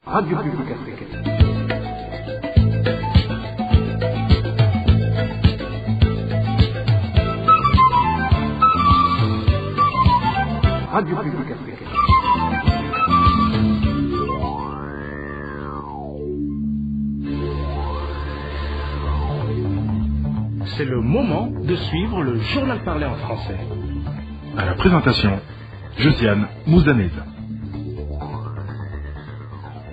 Radio Publique Africaine. Radio Publique Africaine. C'est le moment de suivre le journal parlé en français. À la présentation, Josiane Mouzanez.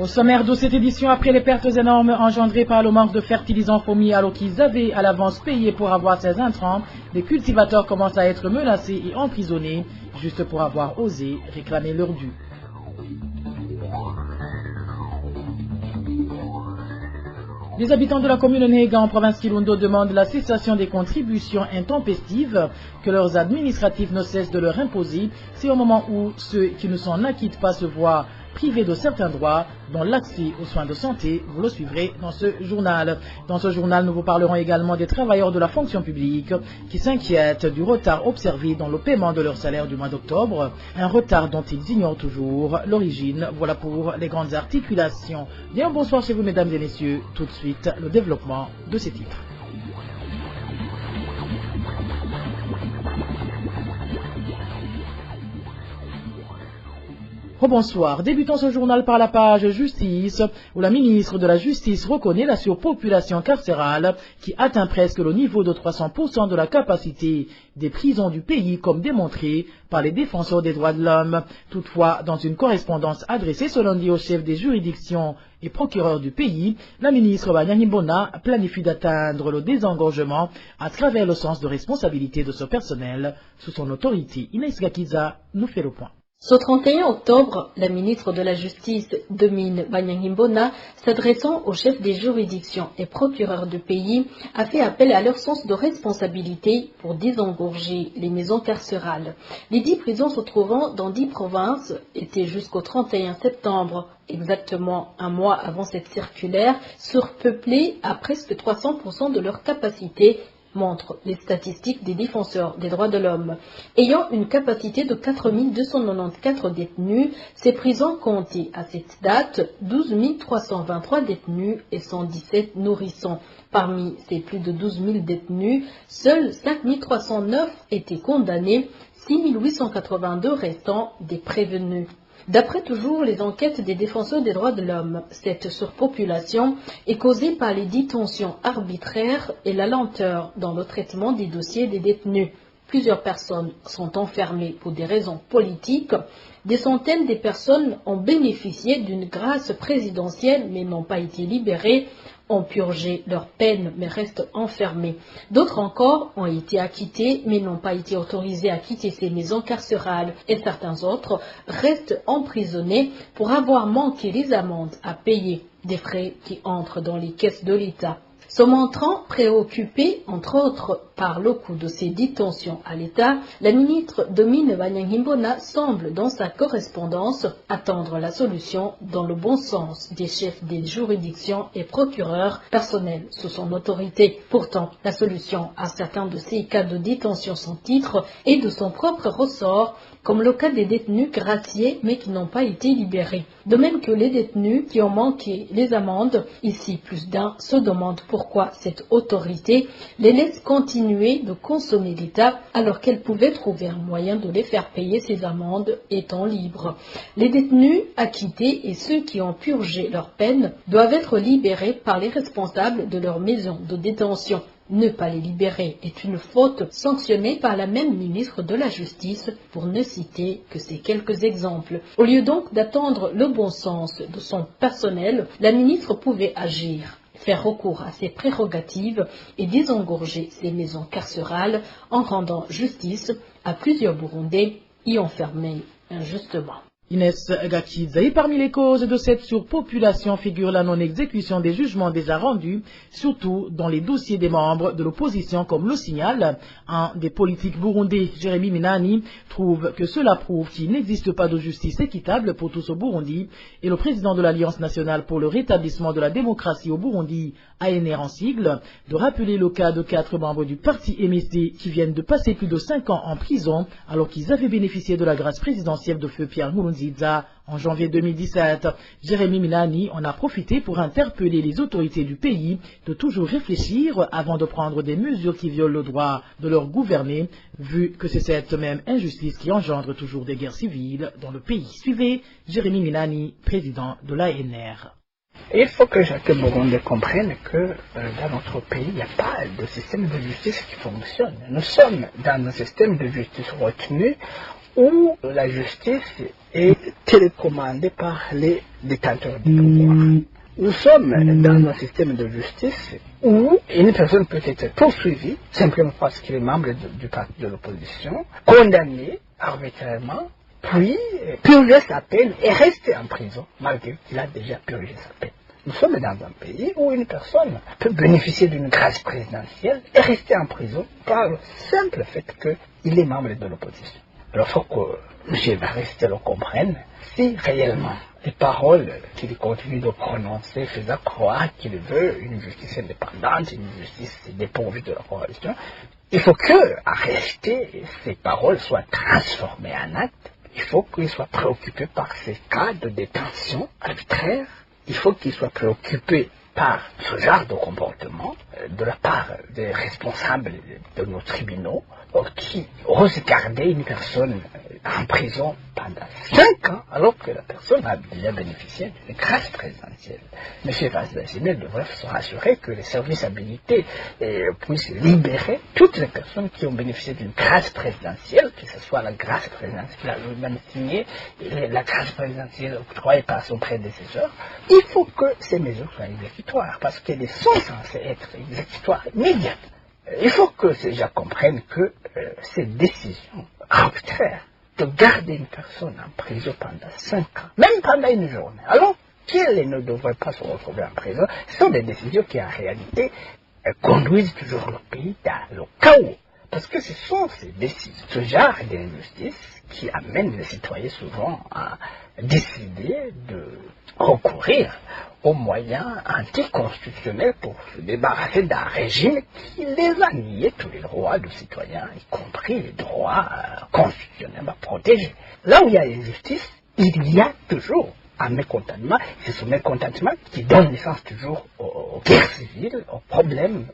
Au sommaire de cette édition, après les pertes énormes engendrées par le manque de fertilisants fourmis alors qu'ils avaient à l'avance payé pour avoir ces intrants, les cultivateurs commencent à être menacés et emprisonnés juste pour avoir osé réclamer leur dû. Les habitants de la commune Nega en province Kirundo demandent la cessation des contributions intempestives que leurs administratifs ne cessent de leur imposer. C'est au moment où ceux qui ne s'en acquittent pas se voient privés de certains droits, dont l'accès aux soins de santé. Vous le suivrez dans ce journal. Dans ce journal, nous vous parlerons également des travailleurs de la fonction publique qui s'inquiètent du retard observé dans le paiement de leur salaire du mois d'octobre, un retard dont ils ignorent toujours l'origine. Voilà pour les grandes articulations. Bien, bonsoir chez vous mesdames et messieurs. Tout de suite, le développement de ces titres. Rebonsoir. Débutons ce journal par la page Justice, où la ministre de la Justice reconnaît la surpopulation carcérale qui atteint presque le niveau de 300% de la capacité des prisons du pays, comme démontré par les défenseurs des droits de l'homme. Toutefois, dans une correspondance adressée ce lundi au chef des juridictions et procureurs du pays, la ministre Banyangimbona planifie d'atteindre le désengorgement à travers le sens de responsabilité de ce personnel sous son autorité. Inès Gakiza nous fait le point. Ce 31 octobre, la ministre de la Justice, Domine Banyangimbona, s'adressant aux chefs des juridictions et procureurs du pays, a fait appel à leur sens de responsabilité pour désengorger les maisons carcérales. Les 10 prisons se trouvant dans 10 provinces étaient jusqu'au 31 septembre, exactement un mois avant cette circulaire, surpeuplées à presque 300% de leur capacité, montrent les statistiques des défenseurs des droits de l'homme. Ayant une capacité de 4 294 détenus, ces prisons comptaient à cette date 12 323 détenus et 117 nourrissons. Parmi ces plus de 12 000 détenus, seuls 5 309 étaient condamnés, 6 882 restant des prévenus. D'après toujours les enquêtes des défenseurs des droits de l'homme, cette surpopulation est causée par les détentions arbitraires et la lenteur dans le traitement des dossiers des détenus. Plusieurs personnes sont enfermées pour des raisons politiques. Des centaines de personnes ont bénéficié d'une grâce présidentielle mais n'ont pas été libérées, ont purgé leur peine mais restent enfermés. D'autres encore ont été acquittés mais n'ont pas été autorisés à quitter ces maisons carcérales et certains autres restent emprisonnés pour avoir manqué les amendes à payer, des frais qui entrent dans les caisses de l'État. Se montrant préoccupée, entre autres, par le coût de ces détentions à l'État, la ministre Domine Banyangimbona semble, dans sa correspondance, attendre la solution dans le bon sens des chefs des juridictions et procureurs personnels sous son autorité. Pourtant, la solution à certains de ces cas de détention sans titre est de son propre ressort, comme le cas des détenus graciés mais qui n'ont pas été libérés. De même que les détenus qui ont manqué les amendes, ici plus d'un se demandent pourquoi cette autorité les laisse continuer de consommer l'État alors qu'elle pouvait trouver un moyen de les faire payer ces amendes étant libres. Les détenus acquittés et ceux qui ont purgé leur peine doivent être libérés par les responsables de leur maison de détention. Ne pas les libérer est une faute sanctionnée par la même ministre de la Justice, pour ne citer que ces quelques exemples. Au lieu donc d'attendre le bon sens de son personnel, la ministre pouvait agir, faire recours à ses prérogatives et désengorger ses maisons carcérales en rendant justice à plusieurs Burundais y enfermés injustement. Inès Gakiza. Et parmi les causes de cette surpopulation figure la non-exécution des jugements déjà rendus, surtout dans les dossiers des membres de l'opposition, comme le signale un des politiques burundais. Jérémy Minani trouve que cela prouve qu'il n'existe pas de justice équitable pour tous au Burundi, et le président de l'Alliance nationale pour le rétablissement de la démocratie au Burundi, ANR en sigle, de rappeler le cas de 4 membres du parti MSD qui viennent de passer plus de 5 ans en prison alors qu'ils avaient bénéficié de la grâce présidentielle de feu Pierre Nkurunziza Nkurunziza en janvier 2017. Jérémy Minani en a profité pour interpeller les autorités du pays de toujours réfléchir avant de prendre des mesures qui violent le droit de leur gouverner, vu que c'est cette même injustice qui engendre toujours des guerres civiles dans le pays. Suivez Jérémy Minani, président de l'ANR. Il faut que Jacques Boronde comprenne que dans notre pays, il n'y a pas de système de justice qui fonctionne. Nous sommes dans un système de justice retenu où la justice est télécommandée par les détenteurs du pouvoir. Nous sommes dans un système de justice où une personne peut être poursuivie simplement parce qu'il est membre du parti de l'opposition, condamné arbitrairement, puis purger sa peine et rester en prison malgré qu'il a déjà purgé sa peine. Nous sommes dans un pays où une personne peut bénéficier d'une grâce présidentielle et rester en prison par le simple fait qu'il est membre de l'opposition. Alors il faut que M. Evariste le comprenne. Si réellement les paroles qu'il continue de prononcer faisaient croire qu'il veut une justice indépendante, une justice dépourvue de la corruption, il faut que, en réalité, ces paroles soient transformées en actes. Il faut qu'il soit préoccupé par ces cas de détention arbitraire. Il faut qu'il soit préoccupé par ce genre de comportement de la part des responsables de nos tribunaux qui osent garder une personne en prison pendant 5 ans alors que la personne a déjà bénéficié d'une grâce présidentielle. M. Vazdaginé devrait se rassurer que les services habilités puissent libérer toutes les personnes qui ont bénéficié d'une grâce présidentielle, que ce soit la grâce présidentielle lui-même signée, la grâce présidentielle octroyée par son prédécesseur. Il faut que ces mesures soient exécutoires parce qu'elles sont censées être exécutoires immédiates. Il faut que ces gens comprennent que ces décisions arbitraires de garder une personne en prison pendant 5 ans, même pendant une journée, alors qu'elle ne devrait pas se retrouver en prison, ce sont des décisions qui en réalité conduisent toujours le pays dans le chaos. Parce que ce sont ces décisions, ce genre d'injustice qui amène les citoyens souvent à décider de recourir aux moyens anticonstitutionnels pour se débarrasser d'un régime qui les a niés tous les droits des citoyens, y compris les droits constitutionnellement protégés. Là où il y a l'injustice, il y a toujours un mécontentement. C'est ce mécontentement qui donne naissance toujours aux guerres civiles, aux problèmes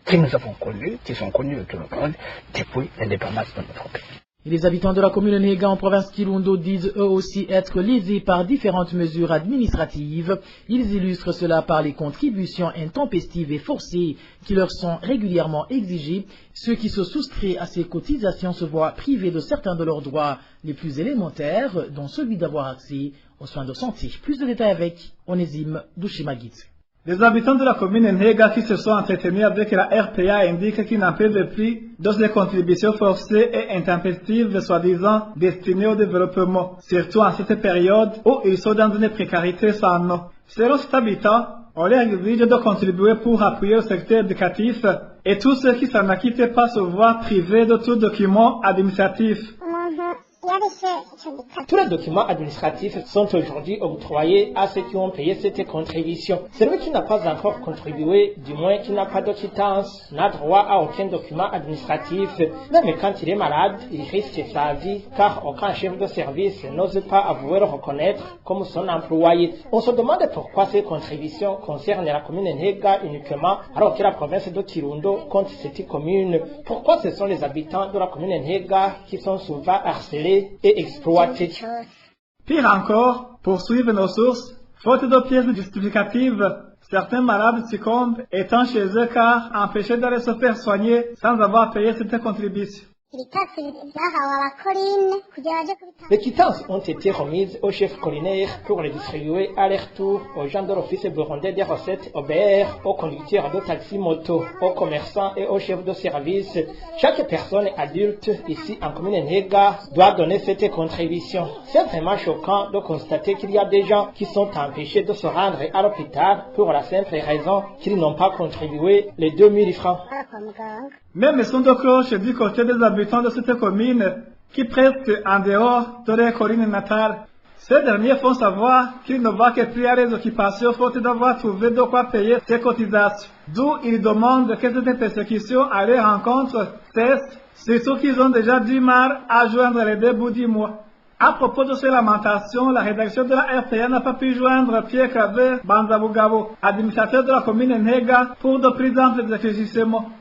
que nous avons connus, qui sont connus de tout le monde depuis l'indépendance de notre pays. Et les habitants de la commune Nega en province Kirundo disent eux aussi être lésés par différentes mesures administratives. Ils illustrent cela par les contributions intempestives et forcées qui leur sont régulièrement exigées. Ceux qui se soustraient à ces cotisations se voient privés de certains de leurs droits les plus élémentaires, dont celui d'avoir accès aux soins de santé. Plus de détails avec Onésime Douchimagit. Les habitants de la commune Nega qui se sont entretenus avec la RPA indiquent qu'ils n'en peuvent plus de ces contributions forcées et intempestives soi-disant destinées au développement, surtout en cette période où ils sont dans une précarité sans nom. Selon cet habitant, on leur exige de contribuer pour appuyer le secteur éducatif et tous ceux qui s'en acquittent pas se voient privés de tout document administratif. Tous les documents administratifs sont aujourd'hui octroyés à ceux qui ont payé cette contribution. Celui qui n'a pas encore contribué, du moins qui n'a pas de quittance, n'a droit à aucun document administratif. Même quand il est malade, il risque sa vie car aucun chef de service n'ose pas avouer le reconnaître comme son employé. On se demande pourquoi ces contributions concernent la commune Nega uniquement alors que la province de Kirundo compte 7 communes. Pourquoi ce sont les habitants de la commune Nega qui sont souvent harcelés et exploité. Pire encore, pour suivre nos sources, faute de pièces justificatives, certains malades succombent étant chez eux car empêchés d'aller se faire soigner sans avoir payé cette contribution. Les quittances ont été remises au chef collinaire pour les distribuer à leur tour aux gens de l'office burundais des recettes, aux BR, aux conducteurs de taxi moto, aux commerçants et aux chefs de service. Chaque personne adulte ici en commune Nega doit donner cette contribution. C'est vraiment choquant de constater qu'il y a des gens qui sont empêchés de se rendre à l'hôpital pour la simple raison qu'ils n'ont pas contribué les 2000 francs. Même son de cloche du côté des habitants de cette commune qui presque en dehors de leur colline natale. Ces derniers font savoir qu'ils ne voient que plus à les occupations faute d'avoir trouvé de quoi payer ces cotisations. D'où ils demandent que cette persécution à leur rencontre cesse, surtout qu'ils ont déjà du mal à joindre les 2 bouts du mois. À propos de ces lamentations, la rédaction de la RPA n'a pas pu joindre Pierre Claver Banzabugabo, administrateur de la commune Nhega, pour de plus amples éclaircissements.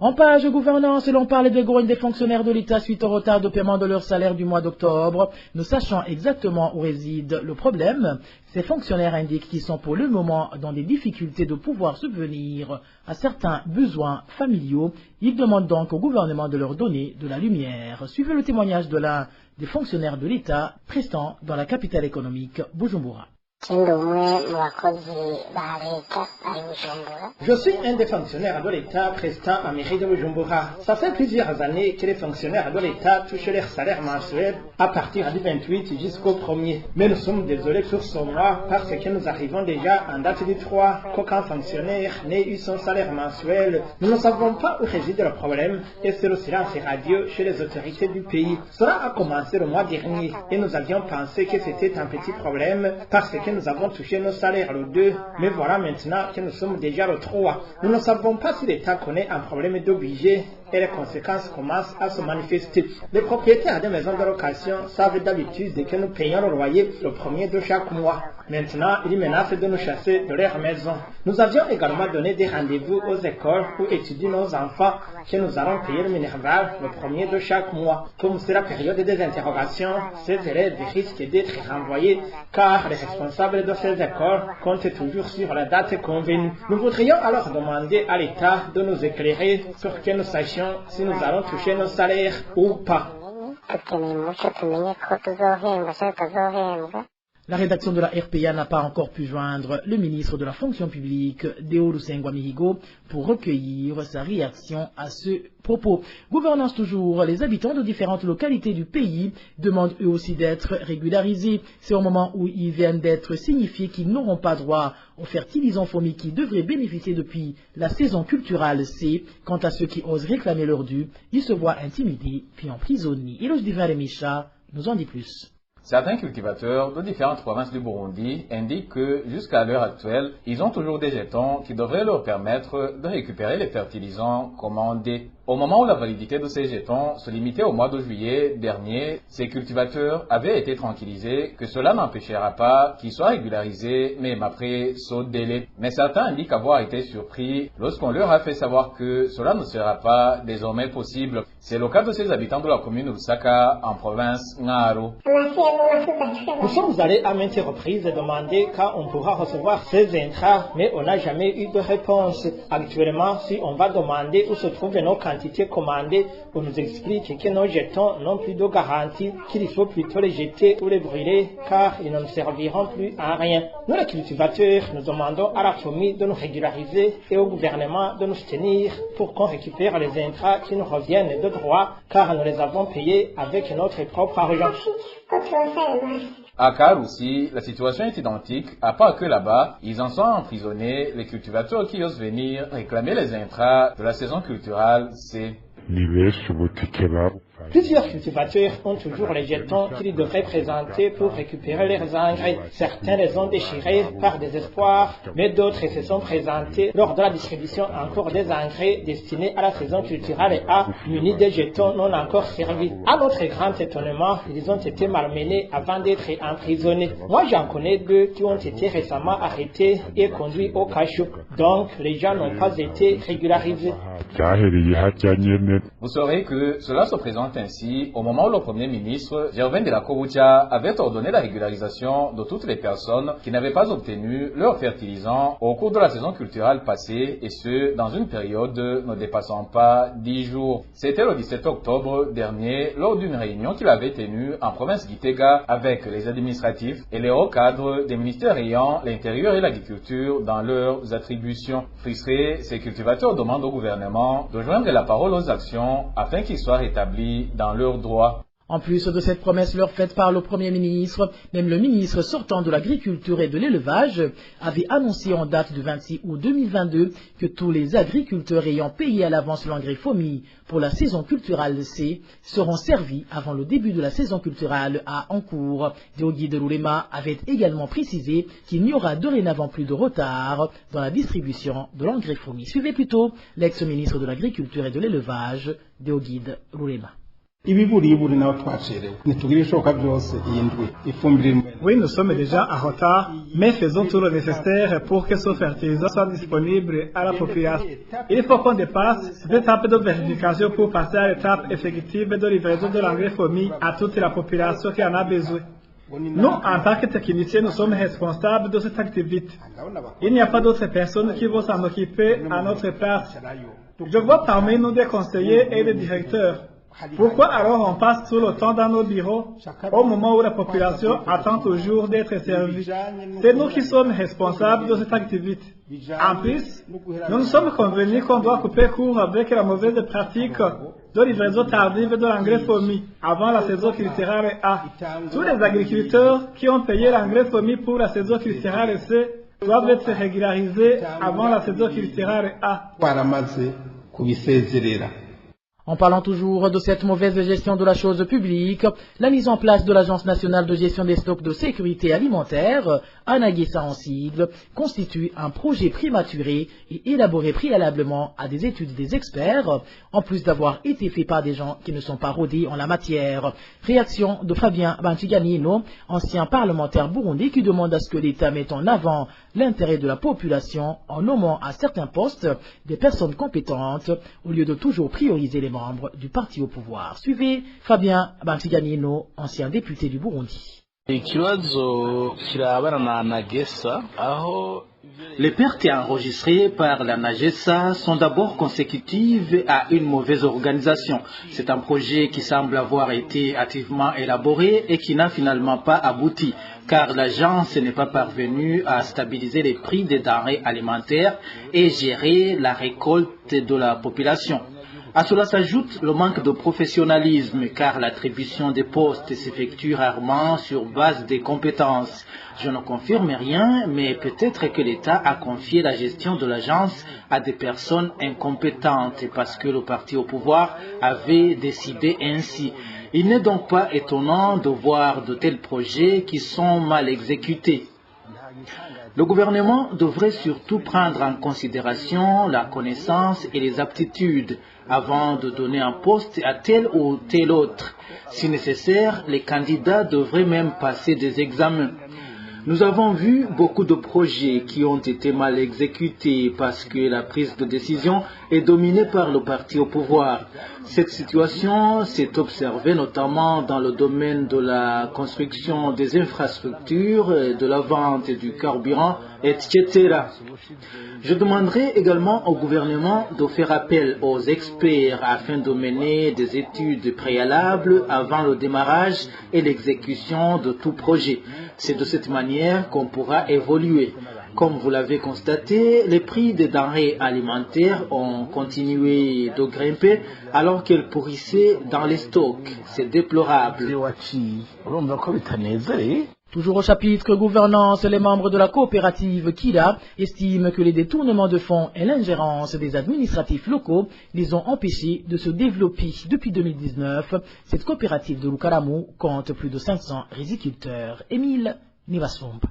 En page gouvernance, l'on parle des grognes des fonctionnaires de l'État suite au retard de paiement de leur salaire du mois d'octobre. Ne sachant exactement où réside le problème, ces fonctionnaires indiquent qu'ils sont pour le moment dans des difficultés de pouvoir subvenir à certains besoins familiaux. Ils demandent donc au gouvernement de leur donner de la lumière. Suivez le témoignage de l'un des fonctionnaires de l'État prestant dans la capitale économique, Bujumbura. Je suis un des fonctionnaires de l'État prestant à mairie de Bujumbura. Ça fait plusieurs années que les fonctionnaires de l'État touchent leur salaire mensuel à partir du 28 jusqu'au 1er. Mais nous sommes désolés sur ce mois parce que nous arrivons déjà en date du 3 qu'aucun fonctionnaire n'ait eu son salaire mensuel. Nous ne savons pas où réside le problème et c'est le silence radio chez les autorités du pays. Cela a commencé le mois dernier et nous avions pensé que c'était un petit problème parce que nous avons touché nos salaires le 2, mais voilà maintenant que nous sommes déjà le 3. Nous ne savons pas si l'État connaît un problème de budget et les conséquences commencent à se manifester. Les propriétaires des maisons de location savent d'habitude que nous payons le loyer le 1er de chaque mois. Maintenant, ils menacent de nous chasser de leur maison. Nous avions également donné des rendez-vous aux écoles où étudient nos enfants que nous allons payer le minerval le 1er de chaque mois. Comme c'est la période des interrogations, ces élèves risquent d'être renvoyés car les responsables de ces écoles comptent toujours sur la date convenue. Nous voudrions alors demander à l'État de nous éclairer sur que nous sachions si nous allons toucher nos salaires ou pas. La rédaction de la RPA n'a pas encore pu joindre le ministre de la fonction publique, Deo Lusengwa Mihigo, pour recueillir sa réaction à ce propos. Gouvernance toujours, les habitants de différentes localités du pays demandent eux aussi d'être régularisés. C'est au moment où ils viennent d'être signifiés qu'ils n'auront pas droit aux fertilisants fourmis qui devraient bénéficier depuis la saison culturelle C. Quant à ceux qui osent réclamer leur dû, ils se voient intimidés puis emprisonnés. Eloge Divin Remisha nous en dit plus. Certains cultivateurs de différentes provinces du Burundi indiquent que, jusqu'à l'heure actuelle, ils ont toujours des jetons qui devraient leur permettre de récupérer les fertilisants commandés. Au moment où la validité de ces jetons se limitait au mois de juillet dernier, ces cultivateurs avaient été tranquillisés que cela n'empêchera pas qu'ils soient régularisés, même après ce délai. Mais certains indiquent avoir été surpris lorsqu'on leur a fait savoir que cela ne sera pas désormais possible. C'est le cas de ces habitants de la commune de Lusaka, en province Ngaro. Nous sommes allés à maintes reprises demander quand on pourra recevoir ces intrants, mais on n'a jamais eu de réponse. Actuellement, si on va demander où se trouvent nos quantités commandées, on nous explique que nos jetons n'ont plus de garantie, qu'il faut plutôt les jeter ou les brûler, car ils ne serviront plus à rien. Nous, les cultivateurs, nous demandons à la famille de nous régulariser et au gouvernement de nous soutenir pour qu'on récupère les intrants qui nous reviennent de droit, car nous les avons payés avec notre propre argent. À Kar aussi, la situation est identique, à part que là-bas, ils en sont emprisonnés, les cultivateurs qui osent venir réclamer les intrants de la saison culturelle, c'est... Plusieurs cultivateurs ont toujours les jetons qu'ils devraient présenter pour récupérer leurs engrais. Certains les ont déchirés par désespoir, mais d'autres se sont présentés lors de la distribution en cours des engrais destinés à la saison culturelle et a munis des jetons non encore servis. À notre grand étonnement, ils ont été malmenés avant d'être emprisonnés. Moi, j'en connais deux qui ont été récemment arrêtés et conduits au cachot. Donc, les gens n'ont pas été régularisés. Vous saurez que cela se présente ainsi au moment où le Premier ministre, Gervin de la Kobucha, avait ordonné la régularisation de toutes les personnes qui n'avaient pas obtenu leur fertilisant au cours de la saison culturelle passée, et ce, dans une période ne dépassant pas 10 jours. C'était le 17 octobre dernier, lors d'une réunion qu'il avait tenue en province Gitega avec les administratifs et les hauts cadres des ministères ayant l'intérieur et l'agriculture dans leurs attributions. Frustrés, ces cultivateurs demandent au gouvernement de joindre la parole aux actions afin qu'ils soient rétablis dans leurs droits. En plus de cette promesse leur faite par le Premier ministre, même le ministre sortant de l'Agriculture et de l'Élevage avait annoncé en date du 26 août 2022 que tous les agriculteurs ayant payé à l'avance l'engrais FOMI pour la saison culturelle C seront servis avant le début de la saison culturelle A en cours. Deoguide Rulema avait également précisé qu'il n'y aura dorénavant plus de retard dans la distribution de l'engrais FOMI. Suivez plutôt l'ex-ministre de l'Agriculture et de l'Élevage, Deoguide Rulema. Oui, nous sommes déjà en retard, mais faisons tout le nécessaire pour que ce fertilisant soit disponible à la population. Il faut qu'on dépasse cette étape de vérification pour passer à l'étape effective de livraison de l'engrais FOMI à toute la population qui en a besoin. Nous, en tant que techniciens, nous sommes responsables de cette activité. Il n'y a pas d'autres personnes qui vont s'en occuper à notre place. Je vois parmi nous des conseillers et des directeurs. Pourquoi alors on passe tout le temps dans nos bureaux au moment où la population attend toujours d'être servie? C'est nous qui sommes responsables de cette activité. En plus, nous nous sommes convenus qu'on doit couper court avec la mauvaise pratique de livraison tardive de l'engrais FOMI avant la saison culturelle A. Tous les agriculteurs qui ont payé l'engrais FOMI pour la saison culturelle C doivent être régularisés avant la saison culturelle A. En parlant toujours de cette mauvaise gestion de la chose publique, la mise en place de l'Agence nationale de gestion des stocks de sécurité alimentaire, ANAGESA en sigle, constitue un projet prématuré et élaboré préalablement à des études des experts, en plus d'avoir été fait par des gens qui ne sont pas rodés en la matière. Réaction de Fabien Bantiganino, ancien parlementaire burundais, qui demande à ce que l'État mette en avant l'intérêt de la population en nommant à certains postes des personnes compétentes au lieu de toujours prioriser les membres du parti au pouvoir. Suivez Fabien Bantiganino, ancien député du Burundi. Les pertes enregistrées par la NAGESA sont d'abord consécutives à une mauvaise organisation. C'est un projet qui semble avoir été hâtivement élaboré et qui n'a finalement pas abouti, car l'agence n'est pas parvenue à stabiliser les prix des denrées alimentaires et gérer la récolte de la population. À cela s'ajoute le manque de professionnalisme, car l'attribution des postes s'effectue rarement sur base des compétences. Je ne confirme rien, mais peut-être que l'État a confié la gestion de l'agence à des personnes incompétentes parce que le parti au pouvoir avait décidé ainsi. Il n'est donc pas étonnant de voir de tels projets qui sont mal exécutés. Le gouvernement devrait surtout prendre en considération la connaissance et les aptitudes avant de donner un poste à tel ou tel autre. Si nécessaire, les candidats devraient même passer des examens. Nous avons vu beaucoup de projets qui ont été mal exécutés parce que la prise de décision est dominée par le parti au pouvoir. Cette situation s'est observée notamment dans le domaine de la construction des infrastructures, de la vente du carburant, etc. Je demanderai également au gouvernement de faire appel aux experts afin de mener des études préalables avant le démarrage et l'exécution de tout projet. C'est de cette manière qu'on pourra évoluer. Comme vous l'avez constaté, les prix des denrées alimentaires ont continué de grimper alors qu'elles pourrissaient dans les stocks. C'est déplorable. Toujours au chapitre gouvernance, les membres de la coopérative Kira estiment que les détournements de fonds et l'ingérence des administratifs locaux les ont empêchés de se développer. Depuis 2019, cette coopérative de Lukaramu compte plus de 500 riziculteurs. Émile Nivasumba.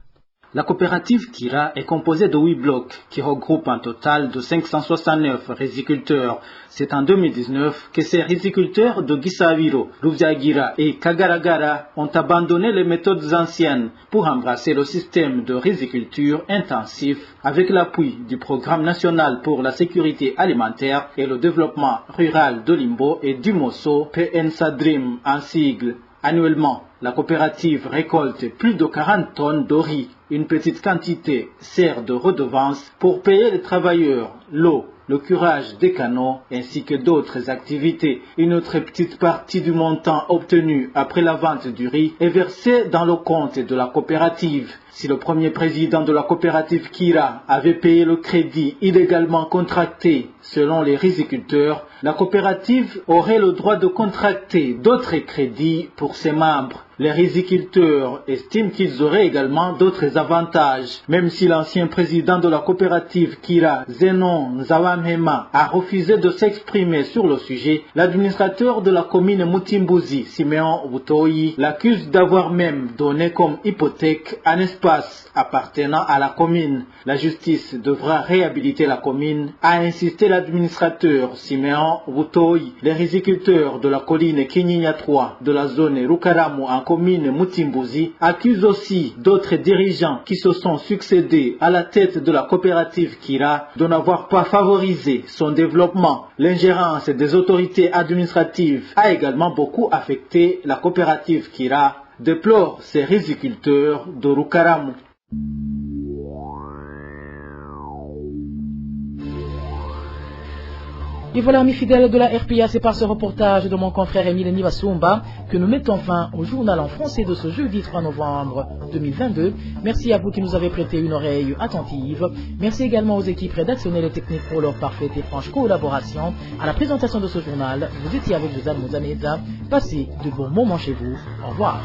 La coopérative Kira est composée de 8 blocs qui regroupent un total de 569 riziculteurs. C'est en 2019 que ces riziculteurs de Gisaviro, Ruviagira et Kagaragara ont abandonné les méthodes anciennes pour embrasser le système de riziculture intensif avec l'appui du Programme national pour la sécurité alimentaire et le développement rural de Limbo et du Mosso, PNSADRIM en sigle. Annuellement, la coopérative récolte plus de 40 tonnes de riz. Une petite quantité sert de redevance pour payer les travailleurs, l'eau, le curage des canaux ainsi que d'autres activités. Une autre petite partie du montant obtenu après la vente du riz est versée dans le compte de la coopérative. Si le premier président de la coopérative Kira avait payé le crédit illégalement contracté Selon les riziculteurs, la coopérative aurait le droit de contracter d'autres crédits pour ses membres. Les riziculteurs estiment qu'ils auraient également d'autres avantages. Même si l'ancien président de la coopérative Kira, Zenon Nzawamhema, a refusé de s'exprimer sur le sujet, l'administrateur de la commune Mutimbuzi, Simeon Butoyi, l'accuse d'avoir même donné comme hypothèque un espace appartenant à la commune. La justice devra réhabiliter la commune, a insisté l'administrateur Simeon Butoyi. Les riziculteurs de la colline Kinyinya 3 de la zone Rukaramu en commune Mutimbuzi accusent aussi d'autres dirigeants qui se sont succédés à la tête de la coopérative Kira de n'avoir pas favorisé son développement. L'ingérence des autorités administratives a également beaucoup affecté la coopérative Kira, déplorent ces riziculteurs de Rukaramu. Et voilà, amis fidèles de la RPA, c'est par ce reportage de mon confrère Émile Nivasumba que nous mettons fin au journal en français de ce jeudi 3 novembre 2022. Merci à vous qui nous avez prêté une oreille attentive. Merci également aux équipes rédactionnelles et techniques pour leur parfaite et franche collaboration. À la présentation de ce journal, vous étiez avec Josiane Mouzaneza. Passez de bons moments chez vous. Au revoir.